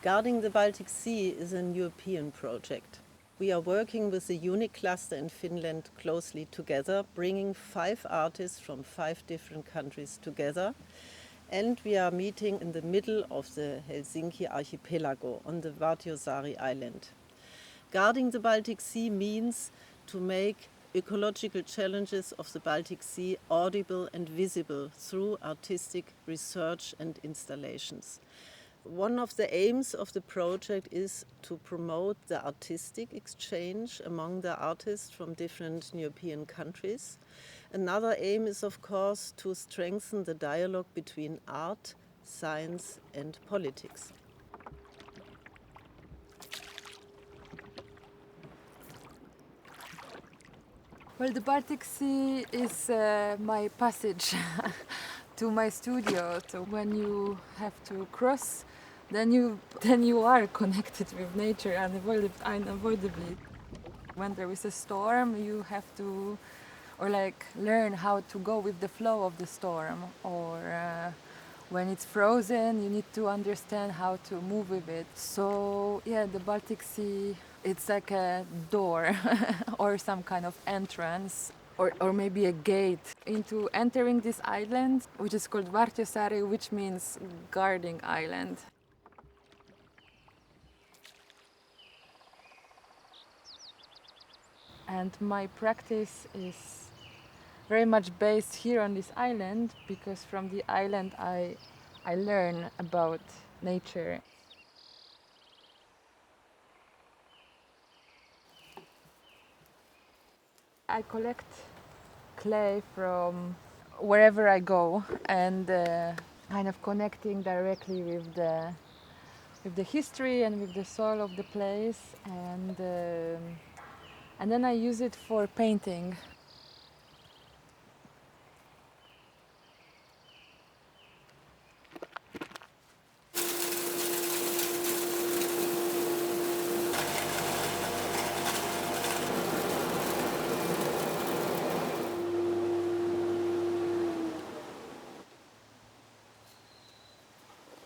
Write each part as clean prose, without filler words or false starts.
Guarding the Baltic Sea is an European project. We are working with the EUNIC Cluster in Finland closely together, bringing 5 artists from 5 different countries together. And we are meeting in the middle of the Helsinki archipelago on the Vartiosaari island. Guarding the Baltic Sea means to make ecological challenges of the Baltic Sea audible and visible through artistic research and installations. One of the aims of the project is to promote the artistic exchange among the artists from different European countries. Another aim is, of course, to strengthen the dialogue between art, science and politics. Well, the Baltic Sea is my passage to my studio. So when you have to cross, then you are connected with nature unavoidably. When there is a storm, you have to learn how to go with the flow of the storm. Or when it's frozen, you need to understand how to move with it. So yeah, the Baltic Sea, it's like a door or some kind of entrance or maybe a gate into entering this island, which is called Vartiosaari, which means guarding island. And my practice is very much based here on this island, because from the island I learn about nature. I collect clay from wherever I go and kind of connecting directly with the history and with the soul of the place, and then I use it for painting.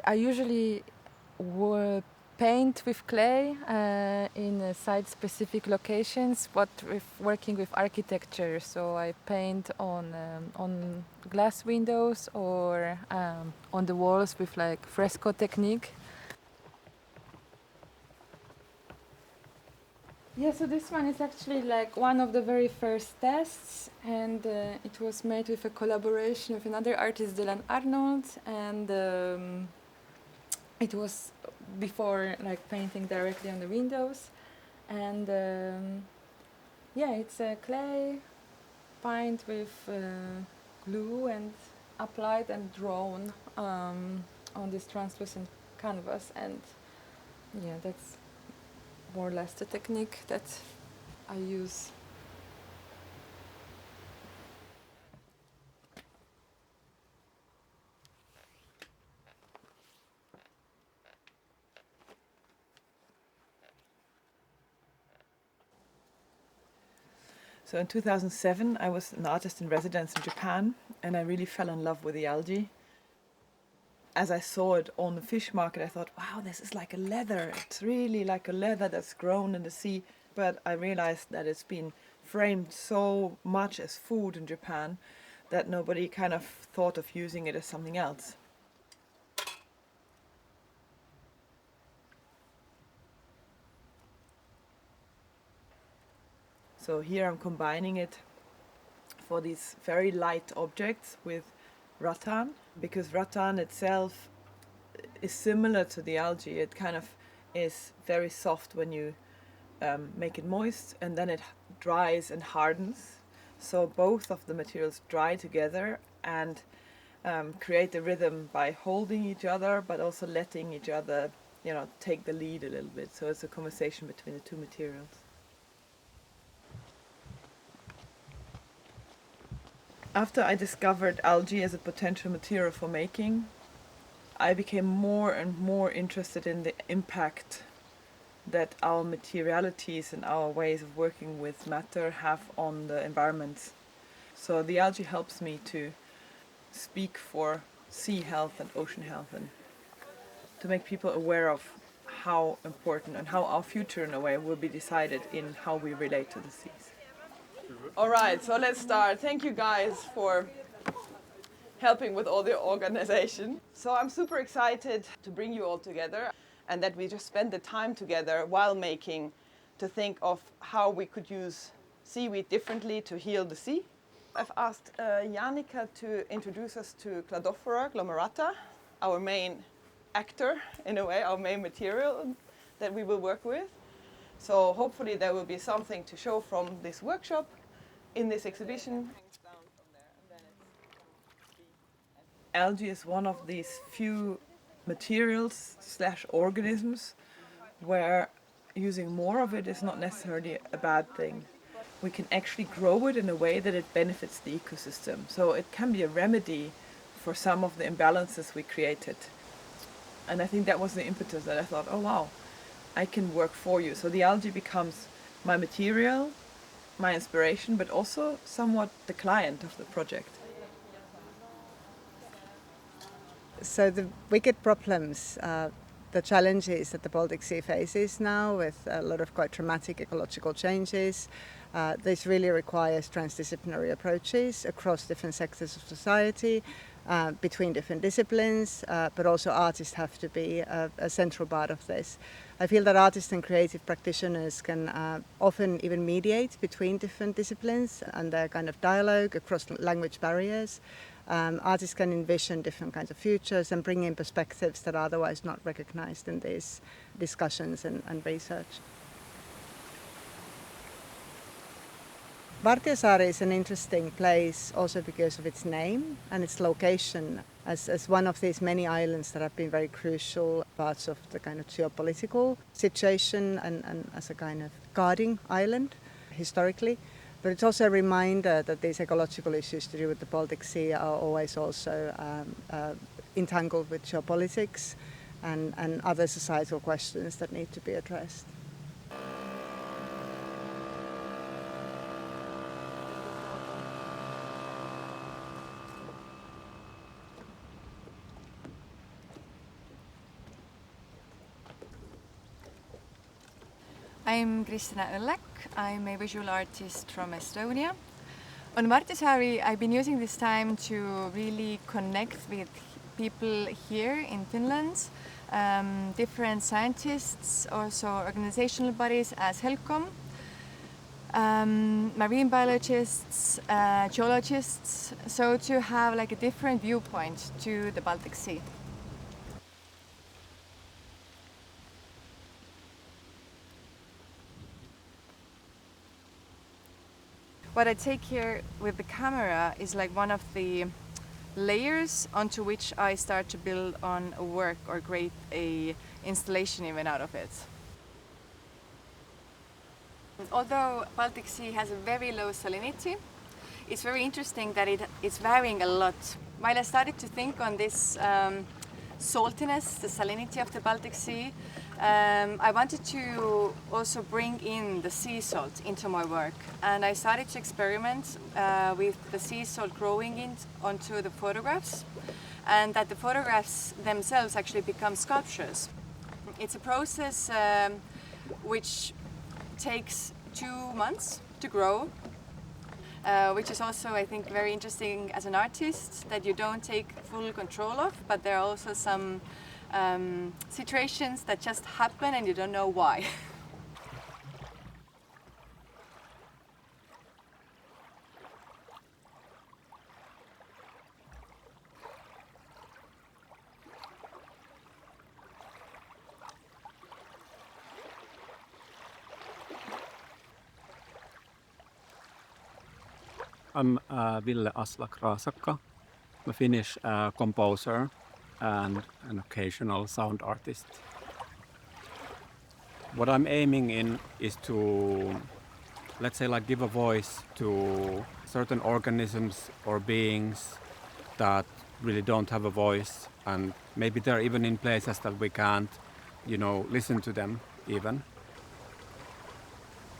I usually paint with clay in site-specific locations, but working with architecture. So I paint on glass windows or on the walls with like fresco technique. Yeah, so this one is actually like one of the very first tests, and it was made with a collaboration with another artist, Dylan Arnold, and it was before like painting directly on the windows. And yeah, it's a clay paint with glue and applied and drawn on this translucent canvas, and yeah, that's more or less the technique that I use. So in 2007, I was an artist in residence in Japan, and I really fell in love with the algae. As I saw it on the fish market, I thought, wow, this is like a leather. It's really like a leather that's grown in the sea. But I realized that it's been framed so much as food in Japan that nobody kind of thought of using it as something else. So here I'm combining it for these very light objects with rattan, because rattan itself is similar to the algae. It kind of is very soft when you make it moist, and then it dries and hardens. So both of the materials dry together and create the rhythm by holding each other, but also letting each other, take the lead a little bit. So it's a conversation between the two materials. After I discovered algae as a potential material for making, I became more and more interested in the impact that our materialities and our ways of working with matter have on the environment. So the algae helps me to speak for sea health and ocean health, and to make people aware of how important and how our future in a way will be decided in how we relate to the seas. All right, so let's start. Thank you guys for helping with all the organization. So I'm super excited to bring you all together and that we just spend the time together while making to think of how we could use seaweed differently to heal the sea. I've asked Janica to introduce us to Cladophora glomerata, our main actor in a way, our main material that we will work with. So hopefully there will be something to show from this workshop in this exhibition. Algae is one of these few materials / organisms where using more of it is not necessarily a bad thing. We can actually grow it in a way that it benefits the ecosystem. So it can be a remedy for some of the imbalances we created. And I think that was the impetus that I thought, oh wow, I can work for you. So the algae becomes my material, my inspiration, but also somewhat the client of the project. So the wicked problems, the challenges that the Baltic Sea faces now with a lot of quite dramatic ecological changes, this really requires transdisciplinary approaches across different sectors of society, between different disciplines, but also artists have to be a central part of this. I feel that artists and creative practitioners can often even mediate between different disciplines and their kind of dialogue across language barriers. Artists can envision different kinds of futures and bring in perspectives that are otherwise not recognized in these discussions and research. Vartiosaari is an interesting place also because of its name and its location as one of these many islands that have been very crucial parts of the kind of geopolitical situation and as a kind of guarding island historically. But it's also a reminder that these ecological issues to do with the Baltic Sea are always also entangled with geopolitics and other societal questions that need to be addressed. I'm Kristina Õllek. I'm a visual artist from Estonia. On Vartiosaari, I've been using this time to really connect with people here in Finland, different scientists, also organizational bodies as HELCOM, marine biologists, geologists, so to have like a different viewpoint to the Baltic Sea. What I take here with the camera is like one of the layers onto which I start to build on a work or create a installation even out of it. Although Baltic Sea has a very low salinity, it's very interesting that it's varying a lot. While I started to think on this saltiness, the salinity of the Baltic Sea, I wanted to also bring in the sea salt into my work, and I started to experiment with the sea salt growing onto the photographs, and that the photographs themselves actually become sculptures. It's a process which takes 2 months to grow, which is also, I think, very interesting as an artist, that you don't take full control of, but there are also some situations that just happen and you don't know why. I'm Ville Aslak-Raasakka. I'm a Finnish composer and an occasional sound artist. What I'm aiming in is to, let's say, like give a voice to certain organisms or beings that really don't have a voice, and maybe they're even in places that we can't, listen to them even.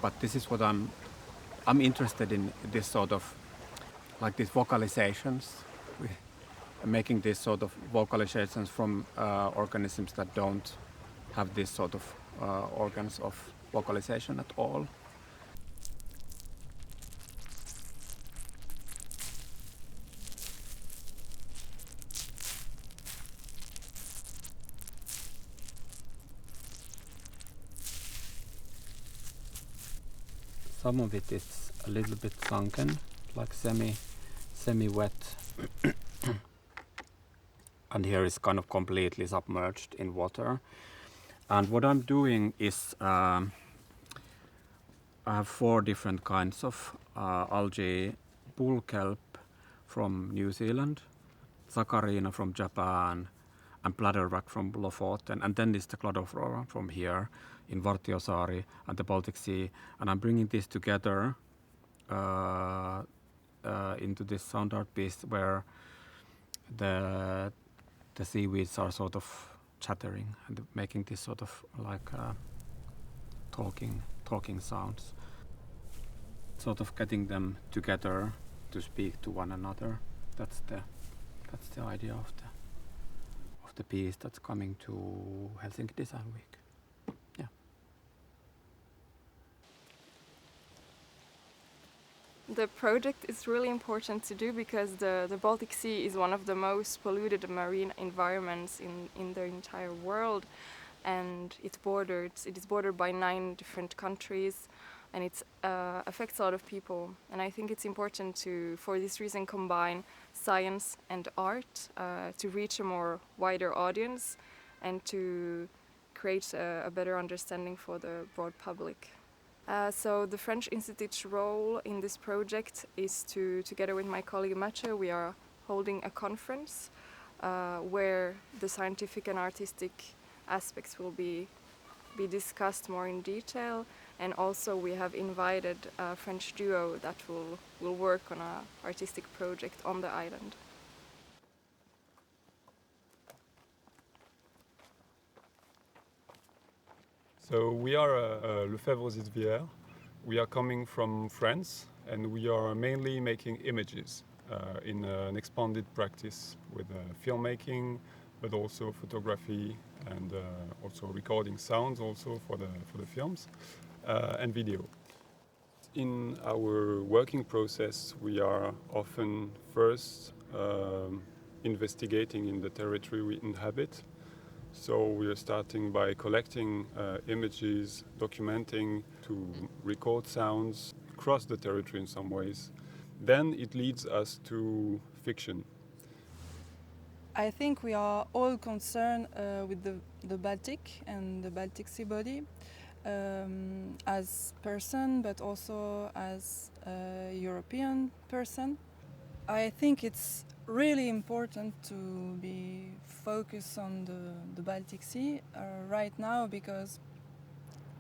But this is what I'm interested in, this sort of like these vocalizations, making these sort of vocalizations from organisms that don't have this sort of organs of vocalization at all. Some of it is a little bit sunken, like semi-wet, and here is kind of completely submerged in water. And what I'm doing is I have 4 different kinds of algae: bull kelp from New Zealand, saccharina from Japan, and bladderwrack from Lofoten, and then there's the cladoflora from here in Vartiosaari and the Baltic Sea, and I'm bringing this together into this sound art piece where the seaweeds are sort of chattering and making this sort of like talking sounds, sort of getting them together to speak to one another. That's the idea of the piece that's coming to Helsinki Design Week. Yeah. The project is really important to do because the Baltic Sea is one of the most polluted marine environments in the entire world, and it is bordered by 9 different countries, and it affects a lot of people. And I think it's important to, for this reason, combine science and art to reach a more wider audience and to create a better understanding for the broad public. So the French Institute's role in this project is to, together with my colleague Mathieu, we are holding a conference where the scientific and artistic aspects will be discussed more in detail, and also we have invited a French duo that will work on an artistic project on the island. So we are Lefebvre-Zitvier. We are coming from France, and we are mainly making images in an expanded practice with filmmaking, but also photography and also recording sounds also for the films and video. In our working process, we are often first investigating in the territory we inhabit. So we are starting by collecting images, documenting, to record sounds across the territory in some ways. Then it leads us to fiction. I think we are all concerned with the Baltic and the Baltic Sea body as person, but also as a European person. I think it's really important to be focused on the Baltic Sea right now, because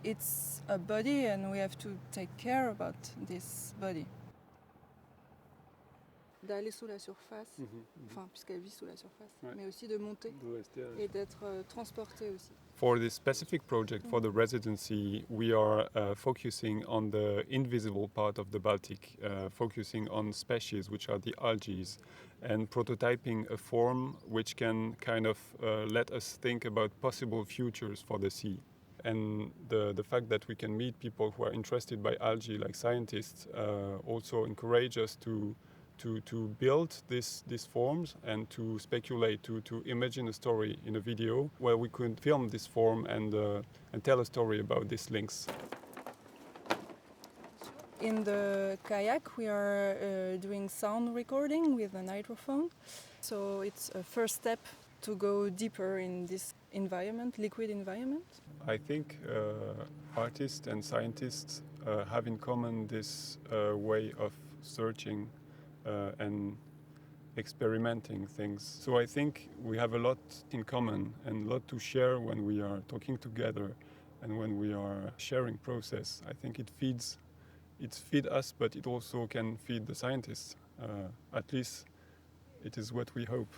it's a body and we have to take care about this body. D'aller sous la surface, enfin puisqu'elle vit sous la surface, mais aussi de monter et d'être transportée aussi. For this specific project, for the residency, we are focusing on the invisible part of the Baltic, focusing on species which are the algae, and prototyping a form which can kind of let us think about possible futures for the sea. And the fact that we can meet people who are interested by algae, like scientists, also encourage us to build these forms and to speculate, to imagine a story in a video where we could film this form and tell a story about these links. In the kayak we are doing sound recording with a microphone, so it's a first step to go deeper in this environment, liquid environment. I think artists and scientists have in common this way of searching and experimenting things. So I think we have a lot in common and a lot to share when we are talking together and when we are sharing process. I think it feeds us, but it also can feed the scientists. At least it is what we hope.